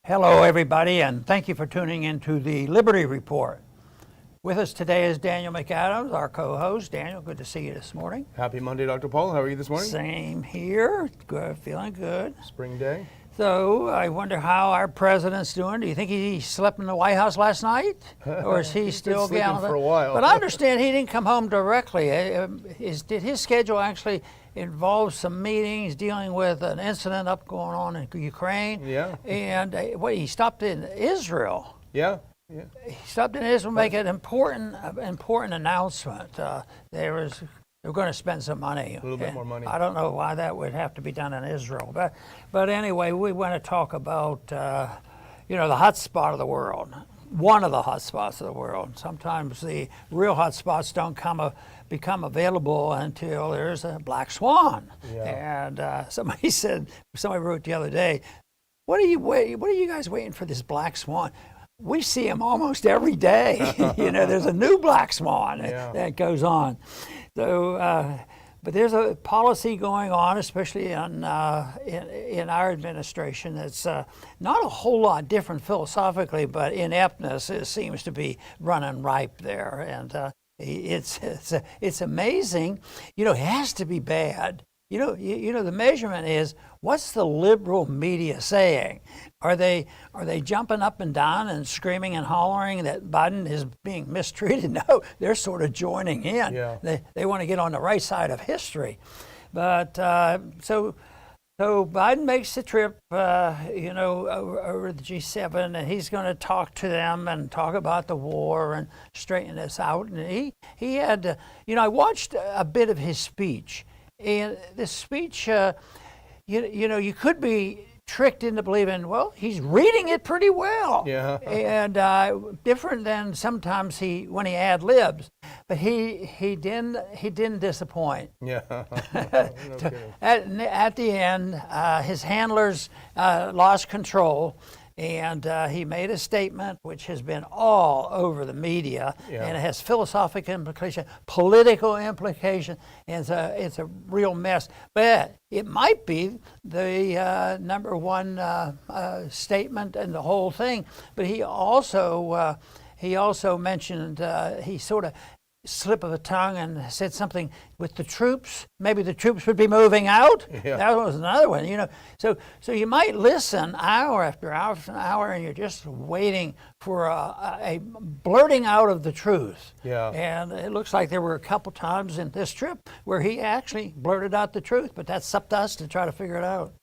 Hello, everybody, and thank you for tuning into the Liberty Report. With us today is Daniel McAdams, our co-host. Daniel, good to see you this morning. Happy Monday, Dr. Paul. How are you this morning? Same here. Good, feeling good. Spring day. So I wonder how our president's doing. Do you think he slept in the White House last night, or is he still sleeping for a while? But I understand he didn't come home directly. Did his schedule actually involve some meetings dealing with an incident going on in Ukraine? Yeah. And he stopped in Israel. Yeah. He stopped in Israel to make an important announcement. They were going to spend some money. A little bit more money. I don't know why that would have to be done in Israel, but anyway, we want to talk about the hot spot of the world. One of the hot spots of the world. Sometimes the real hot spots don't become available until there's a black swan. Yeah. And somebody wrote the other day, what are you guys waiting for this black swan? We see him almost every day. There's a new black swan that goes on. So, but there's a policy going on, especially in our administration, that's not a whole lot different philosophically, but ineptness seems to be running ripe there, and it's amazing. It has to be bad. The measurement is, what's the liberal media saying? Are they jumping up and down and screaming and hollering that Biden is being mistreated? No, they're sort of joining in. Yeah. They want to get on the right side of history. But so Biden makes the trip, over the G7, and he's going to talk to them and talk about the war and straighten this out. And he had, I watched a bit of his speech. And this speech, you could be tricked into believing, well, he's reading it pretty well. Yeah. And different than sometimes when he ad-libs. But he didn't disappoint. Yeah. At the end, his handlers lost control. And he made a statement which has been all over the media, and it has philosophical implication, political implication, and it's a real mess. But it might be the number one statement in the whole thing. But he also mentioned he sort of slip of the tongue and said something with the troops. Maybe the troops would be moving out. Yeah. That was another one. So you might listen hour after hour after hour, and you're just waiting for a blurting out of the truth. Yeah. And it looks like there were a couple times in this trip where he actually blurted out the truth, but that's up to us to try to figure it out.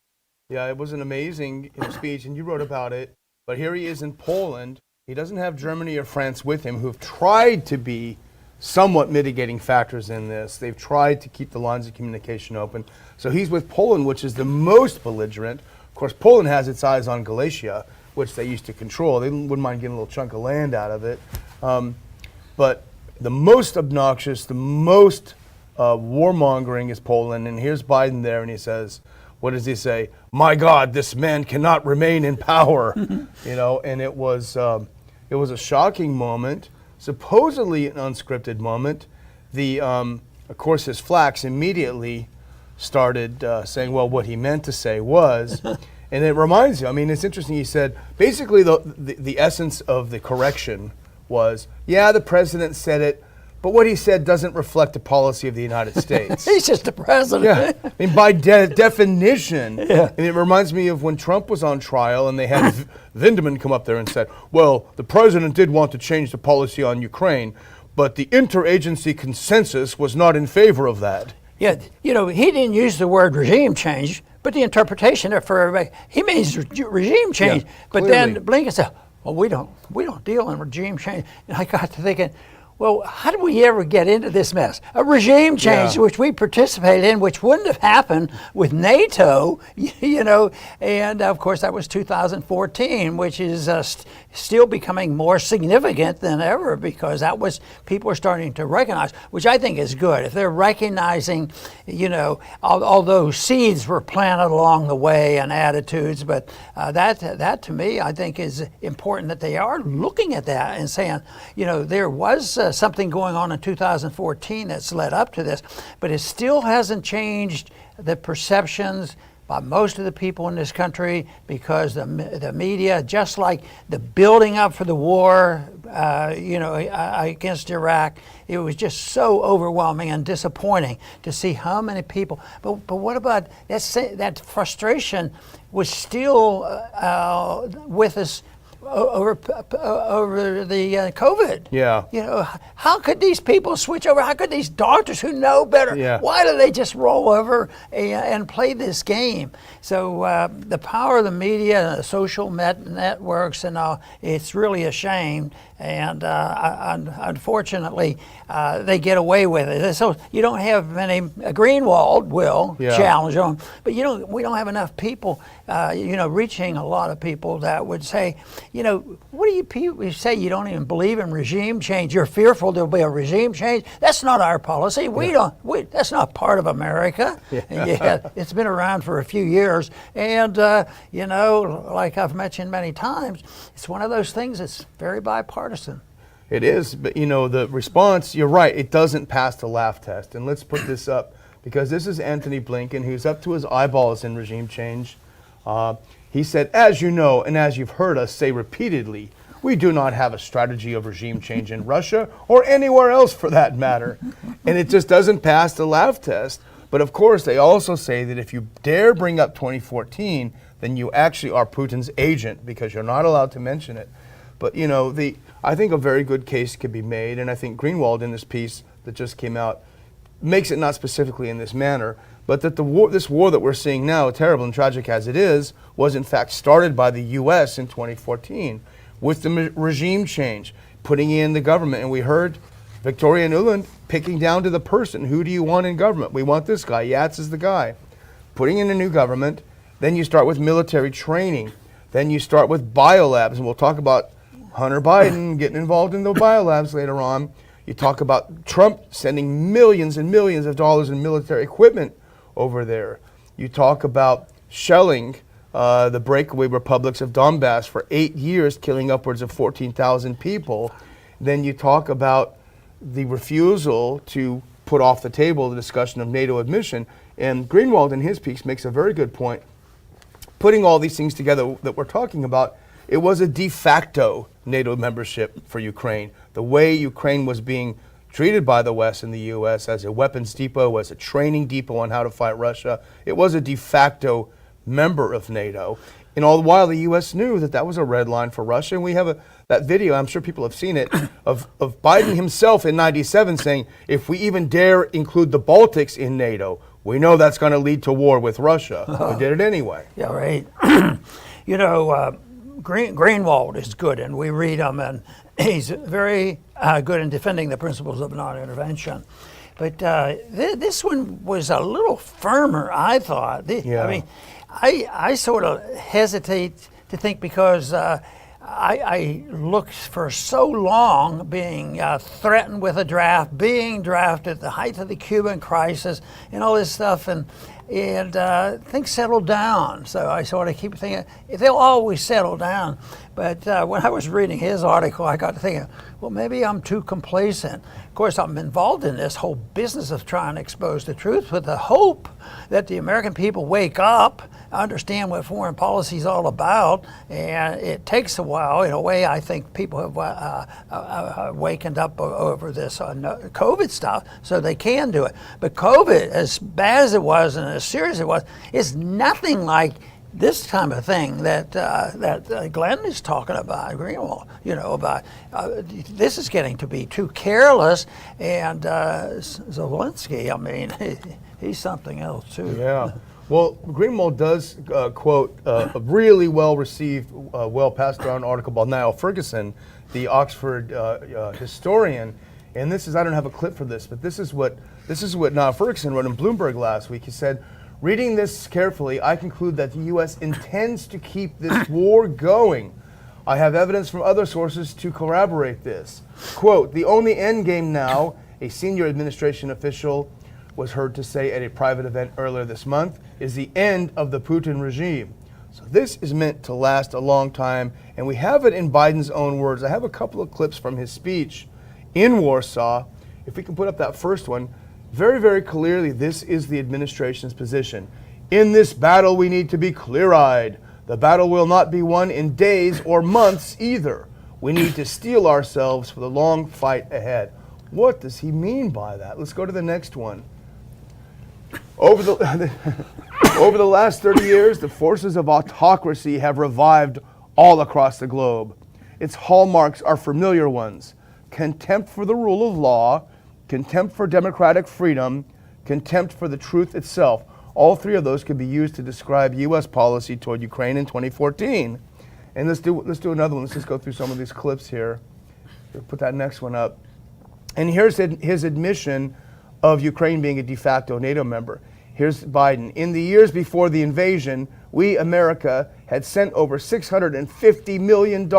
Yeah, it was an amazing speech, and you wrote about it. But here he is in Poland. He doesn't have Germany or France with him, who've tried to be somewhat mitigating factors in this. They've tried to keep the lines of communication open. So he's with Poland, which is the most belligerent. Of course, Poland has its eyes on Galicia, which they used to control. They wouldn't mind getting a little chunk of land out of it. But the most obnoxious, the most warmongering is Poland. And here's Biden there, and he says, what does he say? My God, this man cannot remain in power. And it was a shocking moment. Supposedly an unscripted moment. Of course, his flacks immediately started saying, well, what he meant to say was, and it reminds you, it's interesting, he said, basically the essence of the correction was, yeah, the president said it, but what he said doesn't reflect the policy of the United States. He's just the president. Yeah, by definition. Yeah. And it reminds me of when Trump was on trial and they had Vindman come up there and said, well, the president did want to change the policy on Ukraine, but the interagency consensus was not in favor of that. Yeah, he didn't use the word regime change, but the interpretation for everybody, he means regime change. Yeah, but clearly. then Blinken said, well, we don't deal in regime change. And I got to thinking, well, how did we ever get into this mess? A regime change, which we participated in, which wouldn't have happened with NATO, and of course that was 2014, which is still becoming more significant than ever, because that was, people are starting to recognize, which I think is good. If they're recognizing, although seeds were planted along the way and attitudes, but that to me, I think is important, that they are looking at that and saying, there was something going on in 2014 that's led up to this, but it still hasn't changed the perceptions by most of the people in this country, because the media, just like the building up for the war, against Iraq, it was just so overwhelming and disappointing to see how many people. But what about that frustration was still with us over the COVID. Yeah. How could these people switch over? How could these doctors who know better, why do they just roll over and play this game? So the power of the media and the social networks and all, it's really a shame. And unfortunately, they get away with it. So you don't have many. Greenwald will challenge them, but we don't have enough people, reaching a lot of people that would say, what do you say? You don't even believe in regime change. You're fearful there'll be a regime change. That's not our policy. That's not part of America. It's been around for a few years, and like I've mentioned many times, it's one of those things that's very bipartisan. It is, but the response, you're right, it doesn't pass the laugh test. And let's put this up, because this is Anthony Blinken, who's up to his eyeballs in regime change. He said, as you know, and as you've heard us say repeatedly, we do not have a strategy of regime change in Russia or anywhere else for that matter. And it just doesn't pass the laugh test. But of course, they also say that if you dare bring up 2014, then you actually are Putin's agent, because you're not allowed to mention it. But I think a very good case could be made, and I think Greenwald in this piece that just came out makes it not specifically in this manner, but that this war that we're seeing now, terrible and tragic as it is, was in fact started by the U.S. in 2014 with the regime change, putting in the government. And we heard Victoria Nuland picking down to the person, who do you want in government? We want this guy. Yats is the guy. Putting in a new government. Then you start with military training. Then you start with biolabs, and we'll talk about Hunter Biden getting involved in the biolabs later on. You talk about Trump sending millions and millions of dollars in military equipment over there. You talk about shelling the breakaway republics of Donbass for 8 years, killing upwards of 14,000 people. Then you talk about the refusal to put off the table the discussion of NATO admission. And Greenwald in his piece makes a very good point. Putting all these things together that we're talking about, it was a de facto NATO membership for Ukraine. The way Ukraine was being treated by the West and the U.S. as a weapons depot, as a training depot on how to fight Russia, it was a de facto member of NATO. And all the while, the U.S. knew that that was a red line for Russia. And we have that video, I'm sure people have seen it, of Biden himself in '97 saying, if we even dare include the Baltics in NATO, we know that's going to lead to war with Russia. We did it anyway. Yeah, right. Greenwald is good, and we read him, and he's very good in defending the principles of non-intervention. But this one was a little firmer, I thought. I mean, I sort of hesitate to think, because I looked for so long being threatened with a draft, being drafted at the height of the Cuban crisis, and all this stuff, and things settled down. So I sort of keep thinking, they'll always settle down. But when I was reading his article, I got to thinking, well, maybe I'm too complacent. Of course, I'm involved in this whole business of trying to expose the truth with the hope that the American people wake up, understand what foreign policy is all about. And it takes a while. In a way, I think people have wakened up over this COVID stuff, so they can do it. But COVID, as bad as it was and as serious as it was, is nothing like this kind of thing that Glenn is talking about, Greenwald, about this is getting to be too careless. And Zelensky, I mean, he's something else too. Yeah. Well, Greenwald does quote a really well-received, well-passed-around article by Niall Ferguson, the Oxford historian. And this is, I don't have a clip for this, but this is what Niall Ferguson wrote in Bloomberg last week. He said, reading this carefully, I conclude that the U.S. intends to keep this war going. I have evidence from other sources to corroborate this. Quote, the only end game now, a senior administration official was heard to say at a private event earlier this month, is the end of the Putin regime. So this is meant to last a long time, and we have it in Biden's own words. I have a couple of clips from his speech in Warsaw. If we can put up that first one, very, very clearly, this is the administration's position. In this battle, we need to be clear-eyed. The battle will not be won in days or months either. We need to steel ourselves for the long fight ahead. What does he mean by that? Let's go to the next one. Over the last 30 years, the forces of autocracy have revived all across the globe. Its hallmarks are familiar ones: contempt for the rule of law, contempt for democratic freedom, contempt for the truth itself. All three of those could be used to describe U.S. policy toward Ukraine in 2014. And let's do another one. Let's just go through some of these clips here. Put that next one up. And here's his admission of Ukraine being a de facto NATO member. Here's Biden. In the years before the invasion, we, America, had sent over $650 million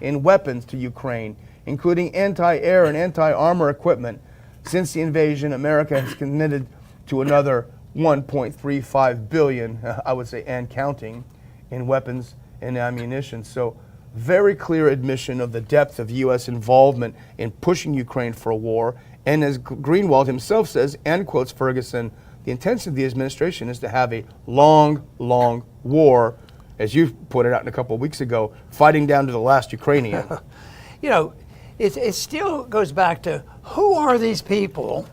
in weapons to Ukraine, including anti-air and anti-armor equipment. Since the invasion, America has committed to another $1.35 billion, I would say, and counting, in weapons and ammunition. So very clear admission of the depth of U.S. involvement in pushing Ukraine for a war. And as Greenwald himself says, and quotes Ferguson, the intention of the administration is to have a long, long war, as you pointed out a couple of weeks ago, fighting down to the last Ukrainian. You know, it still goes back to who are these people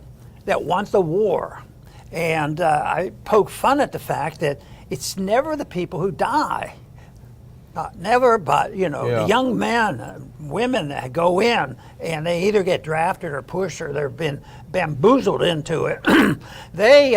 that want the war? And I poke fun at the fact that it's never the people who die. Never, but you know, the young men, women that go in and they either get drafted or pushed or they've been bamboozled into it. They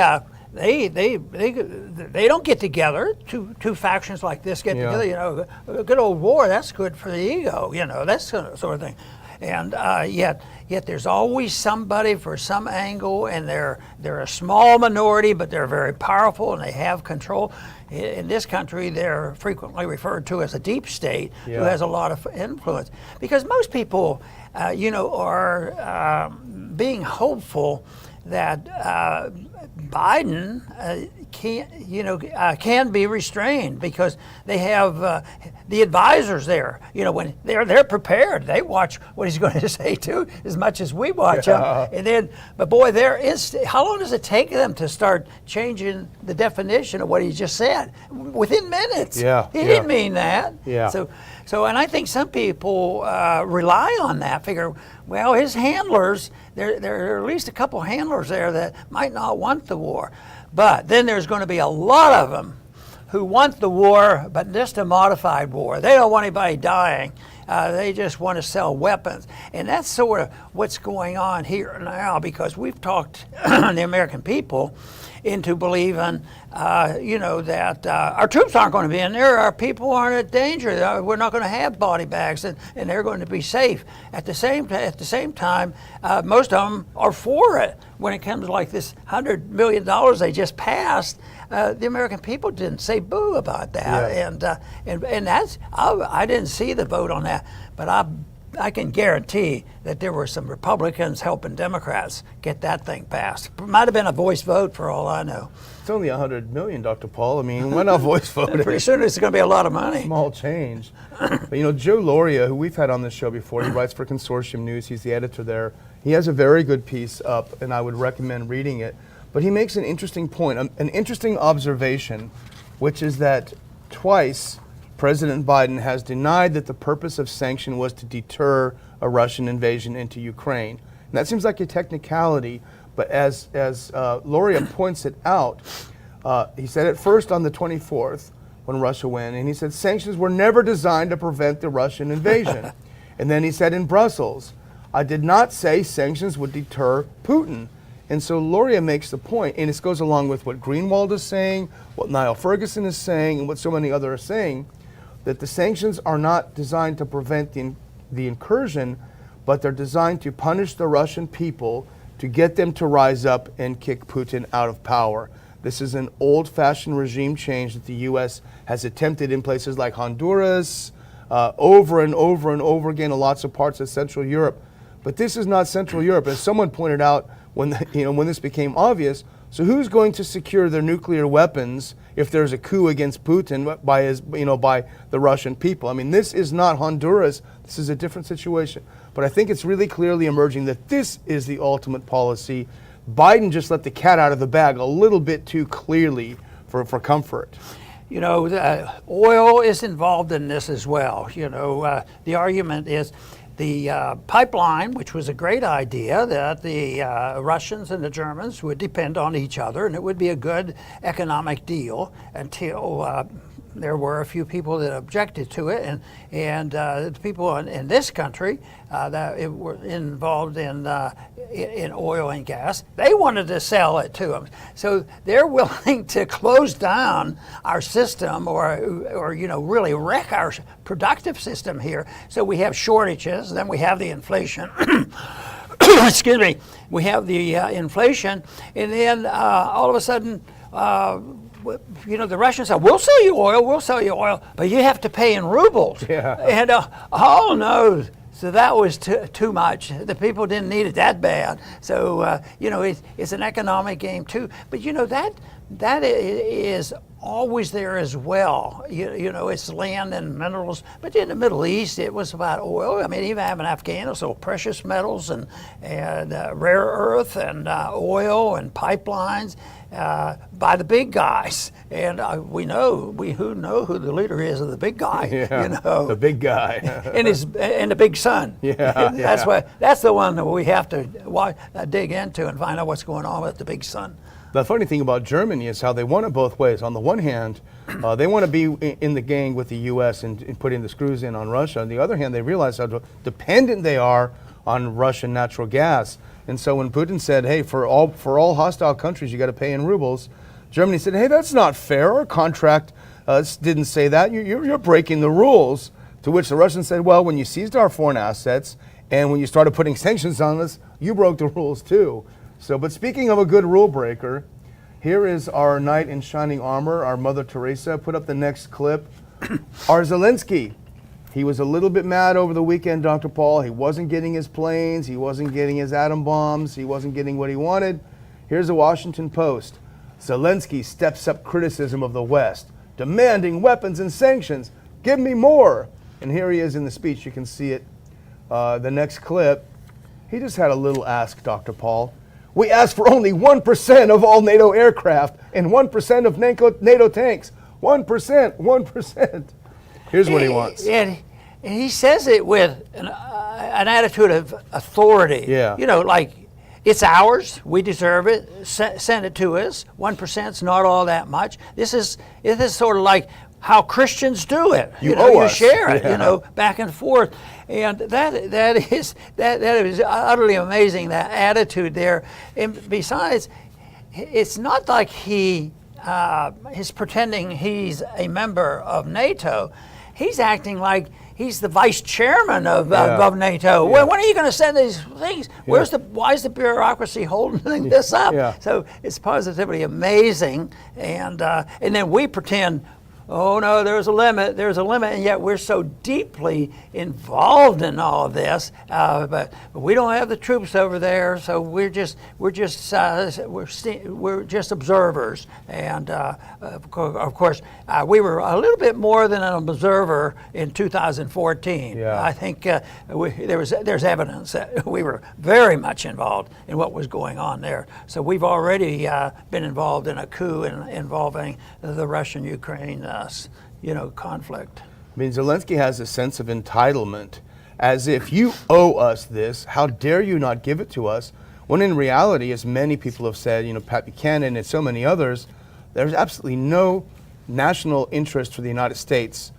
don't get together. Two factions like this get together. You know, a good old war, that's good for the ego. You know, that sort of thing. And yet there's always somebody for some angle, and they're a small minority, but they're very powerful and they have control. In this country, they're frequently referred to as a deep state who has a lot of influence. Because most people, are being hopeful that Biden can be restrained because they have the advisors there. You know, when they're prepared, they watch what he's going to say too, as much as we watch him. And then, but boy, how long does it take them to start changing the definition of what he just said? Within minutes. He didn't mean that. So, and I think some people rely on that. Figure, well, his handlers, there are at least a couple handlers there that might not want the war. But then there's going to be a lot of them who want the war, but just a modified war. They don't want anybody dying. They just want to sell weapons. And that's sort of what's going on here now, because we've talked the American people into believing, that our troops aren't going to be in there. Our people aren't in danger. We're not going to have body bags, and they're going to be safe. At the same time, most of them are for it. When it comes to like this $100 million they just passed, the American people didn't say boo about that, and that's I didn't see the vote on that, but I can guarantee that there were some Republicans helping Democrats get that thing passed. It might have been a voice vote for all I know. It's only $100 million, Dr. Paul. I mean, why not voice vote? Pretty soon it's going to be a lot of money. Small change. But Joe Loria, who we've had on this show before, he writes for Consortium News. He's the editor there. He has a very good piece up, and I would recommend reading it. But he makes an interesting point, an interesting observation, which is that twice President Biden has denied that the purpose of sanction was to deter a Russian invasion into Ukraine. And that seems like a technicality, but as Loria points it out, he said it first on the 24th when Russia went, and he said sanctions were never designed to prevent the Russian invasion. And then he said in Brussels, I did not say sanctions would deter Putin. And so Loria makes the point, and this goes along with what Greenwald is saying, what Niall Ferguson is saying, and what so many others are saying, that the sanctions are not designed to prevent the incursion, but they're designed to punish the Russian people, to get them to rise up and kick Putin out of power. This is an old-fashioned regime change that the U.S. has attempted in places like Honduras, over and over and over again in lots of parts of Central Europe. But this is not Central Europe, as someone pointed out when this became obvious. So who's going to secure their nuclear weapons if there's a coup against Putin by the Russian people? I mean, this is not Honduras. This is a different situation. But I think it's really clearly emerging that this is the ultimate policy. Biden just let the cat out of the bag a little bit too clearly for comfort. You know, oil is involved in this as well. You know, the argument is the pipeline, which was a great idea, that the Russians and the Germans would depend on each other, and it would be a good economic deal until there were a few people that objected to it, and the people in this country that were involved in oil and gas, they wanted to sell it to them. So they're willing to close down our system, or you know, really wreck our productive system here. So we have shortages, then we have the inflation. Excuse me. We have the inflation, and then all of a sudden. You know, the Russians said, we'll sell you oil, but you have to pay in rubles. Yeah. And oh no, so that was too much. The people didn't need it that bad. So, you know, it's an economic game too. But you know, that is always there as well. You know, it's land and minerals. But in the Middle East, it was about oil. I mean, even having Afghanistan, so precious metals and rare earth and oil and pipelines. By the big guys, and we know who the leader is of the big guy. Yeah, you know, the big guy, and the big son. Yeah, that's the one that we have to dig into and find out what's going on with the big son. The funny thing about Germany is how they want it both ways. On the one hand, they want to be in the gang with the U.S. and putting the screws in on Russia. On the other hand, they realize how dependent they are on Russian natural gas. And so when Putin said, hey, for all hostile countries, you got to pay in rubles, Germany said, hey, that's not fair. Our contract didn't say that. You're breaking the rules. To which the Russians said, well, when you seized our foreign assets and when you started putting sanctions on us, you broke the rules too. So, but speaking of a good rule breaker, here is our knight in shining armor, our Mother Teresa. Put up the next clip. Our Zelensky. He was a little bit mad over the weekend, Dr. Paul. He wasn't getting his planes. He wasn't getting his atom bombs. He wasn't getting what he wanted. Here's the Washington Post. Zelensky steps up criticism of the West, demanding weapons and sanctions. Give me more. And here he is in the speech. You can see it. The next clip. He just had a little ask, Dr. Paul. We asked for only 1% of all NATO aircraft and 1% of NATO tanks. 1%, 1%. Here's what he wants. And he says it with an attitude of authority. Yeah. You know, like, it's ours. We deserve it. Send it to us. 1% is not all that much. This is sort of like how Christians do it. You owe us. share it. Yeah. You know, back and forth. And that is utterly amazing. That attitude there. And besides, it's not like he's pretending he's a member of NATO. He's acting like he's the vice chairman of NATO. Yeah. When are you going to send these things? Why is the bureaucracy holding this up? Yeah. So it's positively amazing. And then we pretend, oh no, there's a limit, and yet we're so deeply involved in all of this. But we don't have the troops over there, so we're just observers. And of course, we were a little bit more than an observer in 2014. Yeah. I think there's evidence that we were very much involved in what was going on there. So we've already been involved in a coup involving the Russian-Ukraine conflict. I mean, Zelensky has a sense of entitlement, as if you owe us this, how dare you not give it to us? When in reality, as many people have said, Pat Buchanan and so many others, there's absolutely no national interest for the United States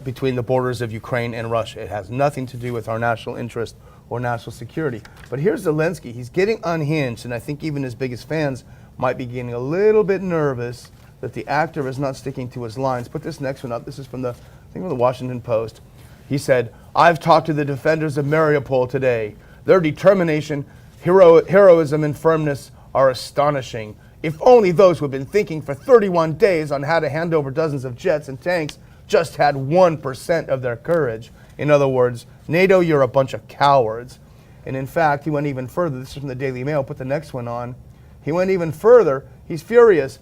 between the borders of Ukraine and Russia. It has nothing to do with our national interest or national security. But here's Zelensky. He's getting unhinged, and I think even his biggest fans might be getting a little bit nervous that the actor is not sticking to his lines. Put this next one up. This is from the Washington Post. He said, I've talked to the defenders of Mariupol today. Their determination, heroism, and firmness are astonishing. If only those who have been thinking for 31 days on how to hand over dozens of jets and tanks just had 1% of their courage. In other words, NATO, you're a bunch of cowards. And in fact, he went even further. This is from the Daily Mail. Put the next one on. He went even further. He's furious.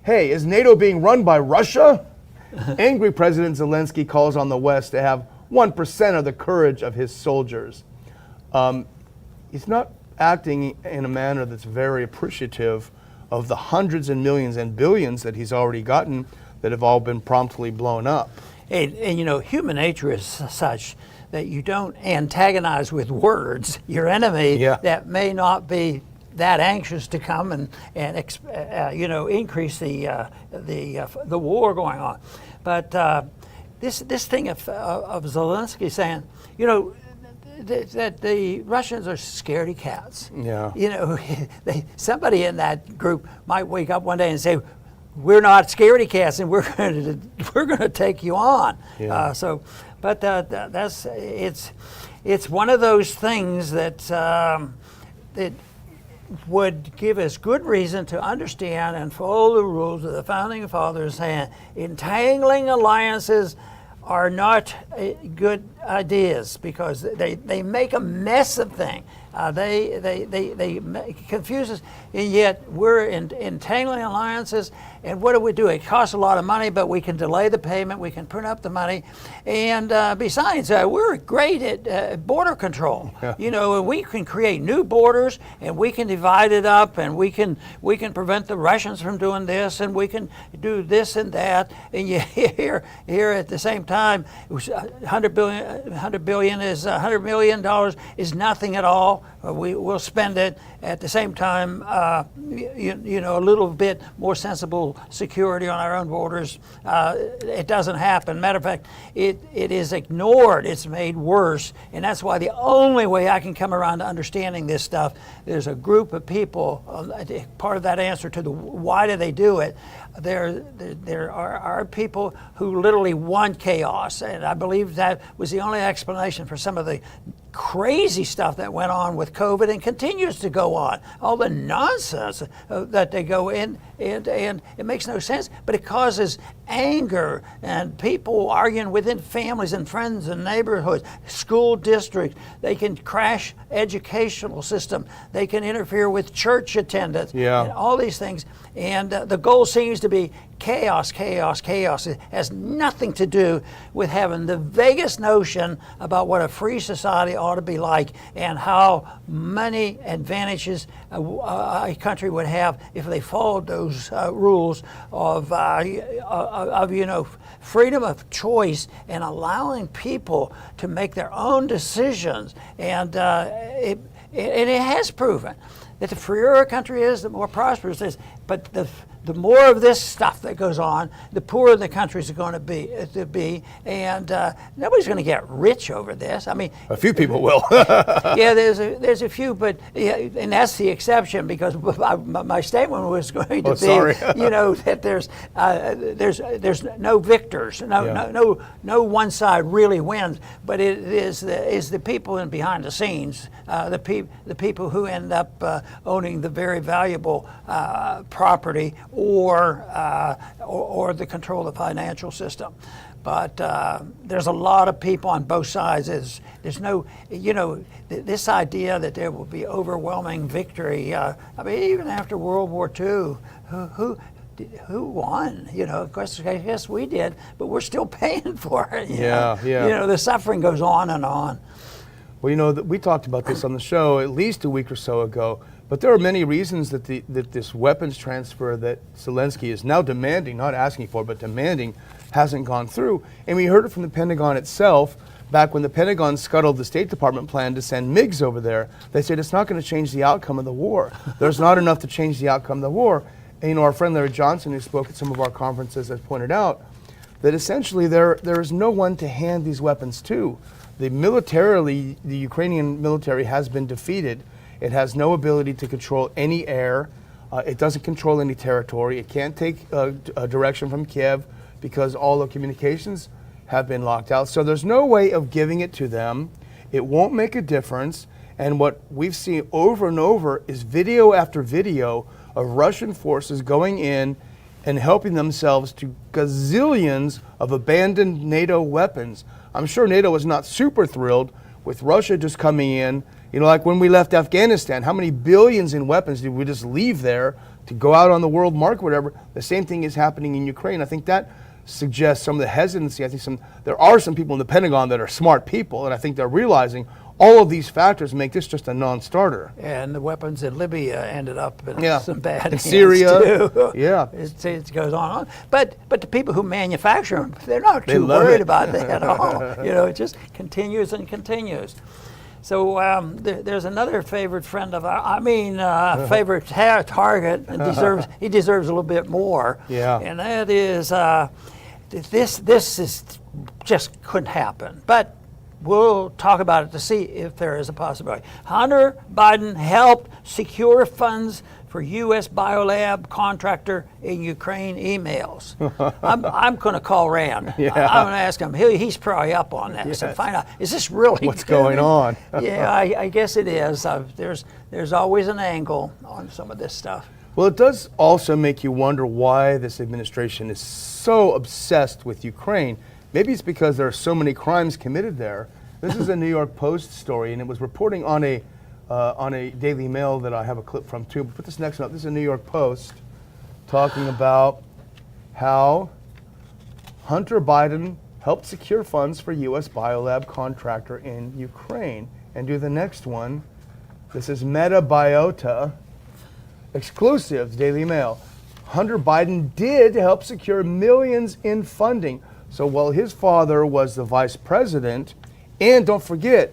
Hey, is NATO being run by Russia? Angry President Zelensky calls on the West to have 1% of the courage of his soldiers. He's not acting in a manner that's very appreciative of the hundreds and millions and billions that he's already gotten that have all been promptly blown up. And you know, human nature is such that you don't antagonize with words your enemy that may not be that anxious to come and you know, increase the war going on. But this thing of Zelensky saying, you know, that the Russians are scaredy cats. Yeah. You know, somebody in that group might wake up one day and say, "We're not scaredy cats, and we're going to take you on." Yeah. But it's one of those things that that would give us good reason to understand and follow the rules of the founding fathers, saying entangling alliances are not good ideas because they make a mess of things. They confuse us, and yet we're entangling alliances. And what do? It costs a lot of money, but we can delay the payment. We can print up the money, and besides, we're great at border control. Yeah. You know, and we can create new borders, and we can divide it up, and we can prevent the Russians from doing this, and we can do this and that. And you here at the same time, $100 million is nothing at all. We'll spend it at the same time. You know, a little bit more sensible security on our own borders. It doesn't happen. Matter of fact, it is ignored. It's made worse, and that's why the only way I can come around to understanding this stuff. There's a group of people. Part of that answer to the why do they do it. There are people who literally want chaos, and I believe that was the only explanation for some of the crazy stuff that went on with COVID and continues to go on. All the nonsense that they go in, and it makes no sense, but it causes anger and people arguing within families and friends and neighborhoods, school districts. They can crash educational system. They can interfere with church attendance. Yeah. And all these things. And the goal seems to be chaos, chaos, chaos. It has nothing to do with having the vaguest notion about what a free society ought to be like and how many advantages a country would have if they followed those rules of you know, freedom of choice and allowing people to make their own decisions. And it has proven that the freer a country is, the more prosperous it is. But the more of this stuff that goes on, the poorer the countries are going to be, and nobody's going to get rich over this. I mean, a few people will. Yeah, there's a few, but yeah, and that's the exception because my statement was going to be, you know, that there's no victors, no one side really wins, but it is the people in behind the scenes, the people who end up owning the very valuable property or the control of the financial system. But there's a lot of people on both sides. There's no, you know, this idea that there will be overwhelming victory. I mean, even after World War II, who won? You know, of course, I guess we did, but we're still paying for it. Yeah. You know, the suffering goes on and on. Well, you know, we talked about this on the show at least a week or so ago. But there are many reasons that that this weapons transfer that Zelensky is now demanding, not asking for, but demanding, hasn't gone through. And we heard it from the Pentagon itself back when the Pentagon scuttled the State Department plan to send MiGs over there. They said it's not going to change the outcome of the war. There's not enough to change the outcome of the war. And you know, our friend Larry Johnson, who spoke at some of our conferences, has pointed out that essentially there is no one to hand these weapons to. The Ukrainian military has been defeated. It has no ability to control any air. It doesn't control any territory. It can't take a direction from Kiev because all the communications have been locked out. So there's no way of giving it to them. It won't make a difference. And what we've seen over and over is video after video of Russian forces going in and helping themselves to gazillions of abandoned NATO weapons. I'm sure NATO is not super thrilled with Russia just coming in. You know, like when we left Afghanistan, how many billions in weapons did we just leave there to go out on the world market, whatever? The same thing is happening in Ukraine. I think that suggests some of the hesitancy. I think there are some people in the Pentagon that are smart people, and I think they're realizing all of these factors make this just a non-starter. And the weapons in Libya ended up in some bad in hands Syria, too. yeah. It goes on. But the people who manufacture them, they're not too love worried it. about that at all. It just continues and continues. So there's another favorite friend of ours, favorite target, and he deserves a little bit more. Yeah. And that is, this is just couldn't happen. But we'll talk about it to see if there is a possibility. Hunter Biden helped secure funds for U.S. biolab contractor in Ukraine emails. I'm going to call Rand. Yeah. I'm going to ask him. He's probably up on this and find out, is this really What's going on? Yeah, I guess it is. There's always an angle on some of this stuff. Well, it does also make you wonder why this administration is so obsessed with Ukraine. Maybe it's because there are so many crimes committed there. This is a New York Post story, and it was reporting on a Daily Mail that I have a clip from too. But put this next one up. This is a New York Post talking about how Hunter Biden helped secure funds for U.S. biolab contractor in Ukraine. And do the next one. This is Metabiota, exclusive, Daily Mail. Hunter Biden did help secure millions in funding. So while his father was the vice president, and don't forget,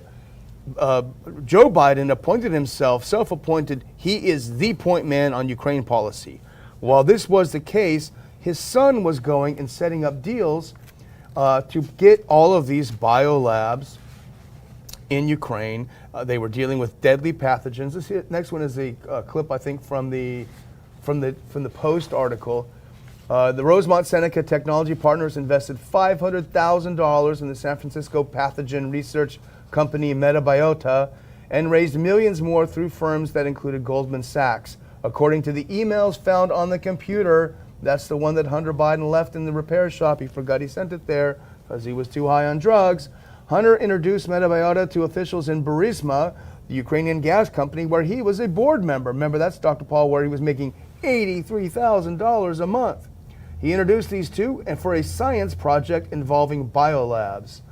Joe Biden appointed himself, self-appointed, he is the point man on Ukraine policy. While this was the case, his son was going and setting up deals to get all of these biolabs in Ukraine. They were dealing with deadly pathogens. This next one is a clip, I think, from the Post article. The Rosemont Seneca Technology Partners invested $500,000 in the San Francisco pathogen research company Metabiota and raised millions more through firms that included Goldman Sachs. According to the emails found on the computer, that's the one that Hunter Biden left in the repair shop. He forgot he sent it there because he was too high on drugs. Hunter introduced Metabiota to officials in Burisma, the Ukrainian gas company, where he was a board member. Remember, that's Dr. Paul, where he was making $83,000 a month. He introduced these two and for a science project involving biolabs.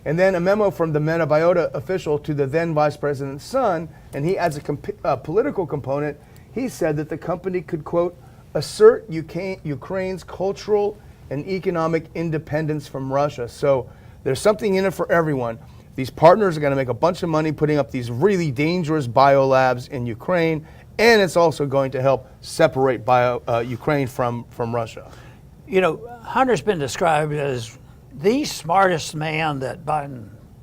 And then a memo from the Metabiota official to the then vice president's son, and he adds a political component. He said that the company could, quote, assert Ukraine's cultural and economic independence from Russia. So there's something in it for everyone. These partners are going to make a bunch of money putting up these really dangerous biolabs in Ukraine, and it's also going to help separate Ukraine from Russia. You know, Hunter's been described as the smartest man that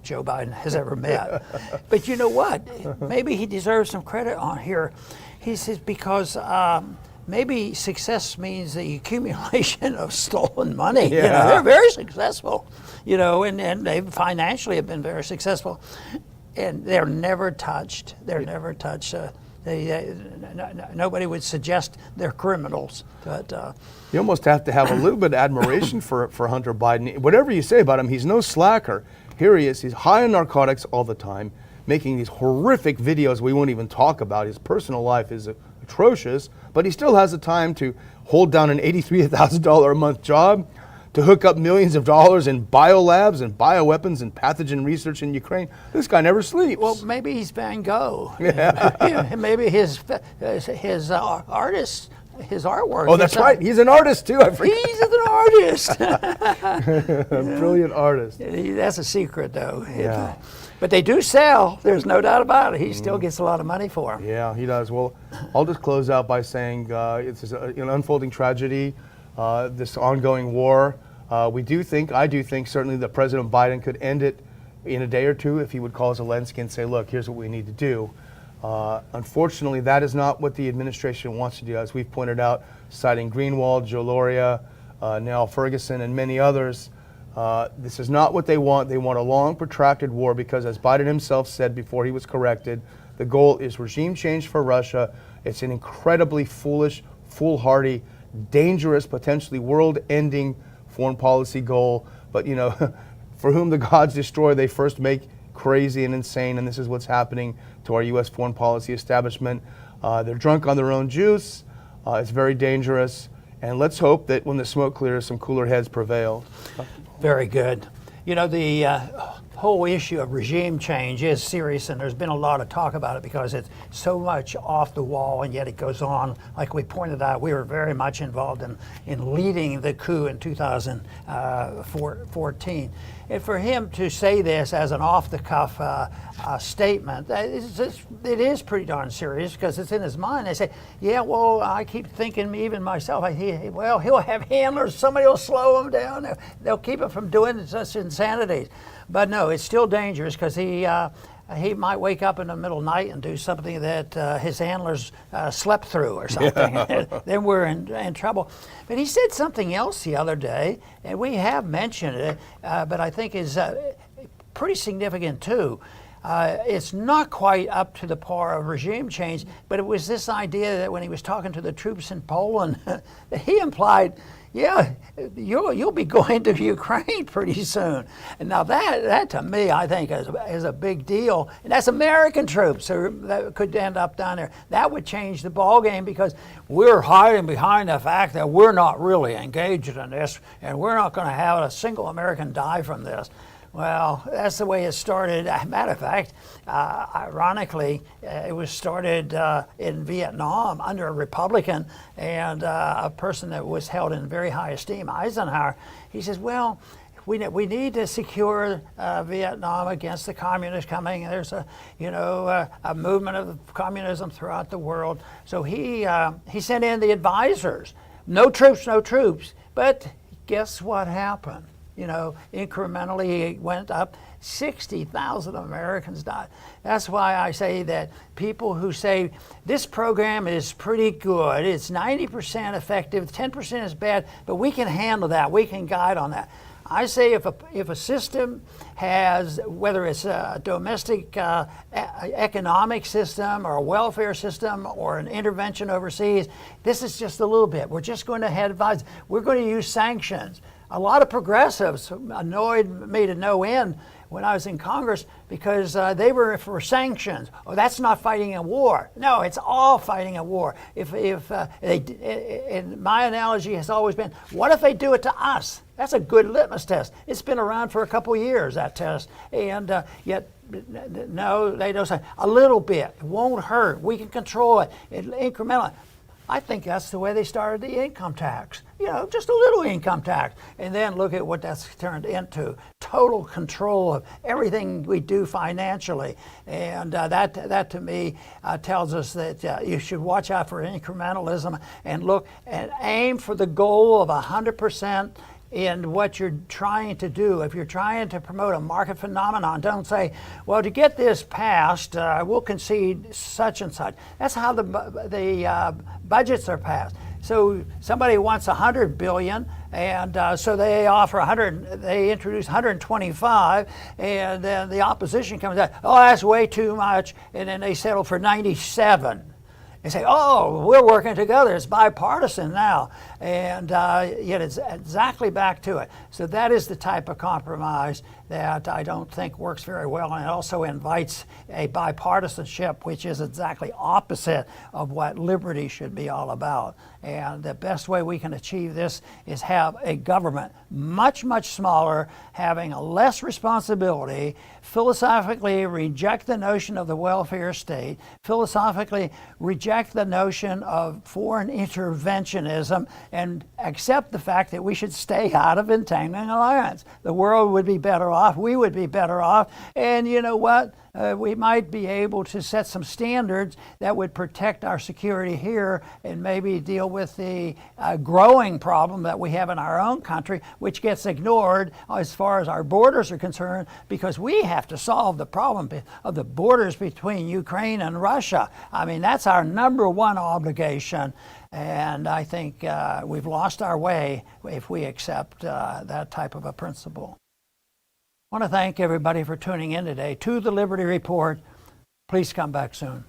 Joe Biden has ever met. But you know what? Maybe he deserves some credit on here. He says because maybe success means the accumulation of stolen money. Yeah. You know, they're very successful, you know, and they financially have been very successful. And they're never touched. They're never touched. Nobody would suggest they're criminals. But you almost have to have a little bit of admiration for Hunter Biden. Whatever you say about him, he's no slacker. Here he is. He's high on narcotics all the time, making these horrific videos we won't even talk about. His personal life is atrocious, but he still has the time to hold down an $83,000 a month job, to hook up millions of dollars in biolabs and bioweapons and pathogen research in Ukraine. This guy never sleeps. well, maybe he's Van Gogh. Yeah. Maybe his artist, his artwork. Oh, that's right. He's an artist too. I forgot. He's an artist. Brilliant artist. That's a secret, though. Yeah. But they do sell. There's no doubt about it. He still gets a lot of money for them. Yeah, he does. Well, I'll just close out by saying it's an unfolding tragedy, this ongoing war. I do think certainly that President Biden could end it in a day or two if he would call Zelensky and say, look, here's what we need to do. Unfortunately, that is not what the administration wants to do, as we've pointed out, citing Greenwald, Joe Loria, Niall Ferguson, and many others. This is not what they want. They want a long, protracted war because, as Biden himself said before he was corrected, the goal is regime change for Russia. It's an incredibly foolish, foolhardy, dangerous, potentially world-ending foreign policy goal. But, you know, for whom the gods destroy, they first make crazy and insane, and this is what's happening to our U.S. foreign policy establishment. They're drunk on their own juice. It's very dangerous. And let's hope that when the smoke clears, some cooler heads prevail. Very good. You know, whole issue of regime change is serious, and there's been a lot of talk about it because it's so much off the wall, and yet it goes on. Like we pointed out, we were very much involved in leading the coup in 2014. And for him to say this as an off-the-cuff statement, it is pretty darn serious because it's in his mind. They say, yeah, well, I keep thinking, even myself, well, he'll have handlers, somebody will slow him down, they'll keep him from doing such insanities. But no, it's still dangerous because he might wake up in the middle of the night and do something that his handlers slept through or something. Then we're in trouble. But he said something else the other day, and we have mentioned it, but I think is pretty significant too. It's not quite up to the par of regime change, but it was this idea that when he was talking to the troops in Poland, he implied, yeah, you'll be going to Ukraine pretty soon. And now that to me, I think is a big deal. And that's American troops that could end up down there. That would change the ball game because we're hiding behind the fact that we're not really engaged in this, and we're not going to have a single American die from this. Well, that's the way it started. Matter of fact, ironically, it was started in Vietnam under a Republican and a person that was held in very high esteem, Eisenhower. He says, well, we need to secure Vietnam against the communists coming. There's a movement of communism throughout the world. So he sent in the advisors. No troops, no troops. But guess what happened? Incrementally it went up. 60,000 Americans died. That's why I say that people who say this program is pretty good, it's 90% effective, 10% is bad, but we can handle that, we can guide on that. I say if a system has, whether it's a domestic economic system or a welfare system or an intervention overseas, this is just a little bit. We're just going to advise. We're going to use sanctions. A lot of progressives annoyed me to no end when I was in Congress because they were for sanctions. Oh, that's not fighting a war. No, it's all fighting a war. And my analogy has always been, what if they do it to us? That's a good litmus test. It's been around for a couple of years, that test, and yet no, they don't say a little bit. It won't hurt. We can control it. Incrementally. I think that's the way they started the income tax. Just a little income tax. And then look at what that's turned into. Total control of everything we do financially. And that to me tells us that you should watch out for incrementalism and look and aim for the goal of 100% in what you're trying to do. If you're trying to promote a market phenomenon, don't say, well, to get this passed, we'll concede such and such. That's how the budgets are passed. So somebody wants 100 billion, and so they offer 100. They introduce 125, and then the opposition comes out, oh, that's way too much, and then they settle for 97. They say, oh, we're working together. It's bipartisan now. And yet it's exactly back to it. So that is the type of compromise that I don't think works very well. And it also invites a bipartisanship, which is exactly opposite of what liberty should be all about. And the best way we can achieve this is have a government much, much smaller, having a less responsibility, philosophically reject the notion of the welfare state, philosophically reject the notion of foreign interventionism, and accept the fact that we should stay out of entangling alliance. The world would be better off, we would be better off, and you know what? We might be able to set some standards that would protect our security here and maybe deal with the growing problem that we have in our own country, which gets ignored as far as our borders are concerned, because we have to solve the problem of the borders between Ukraine and Russia. I mean, that's our number one obligation. And I think we've lost our way if we accept that type of a principle. I want to thank everybody for tuning in today to the Liberty Report. Please come back soon.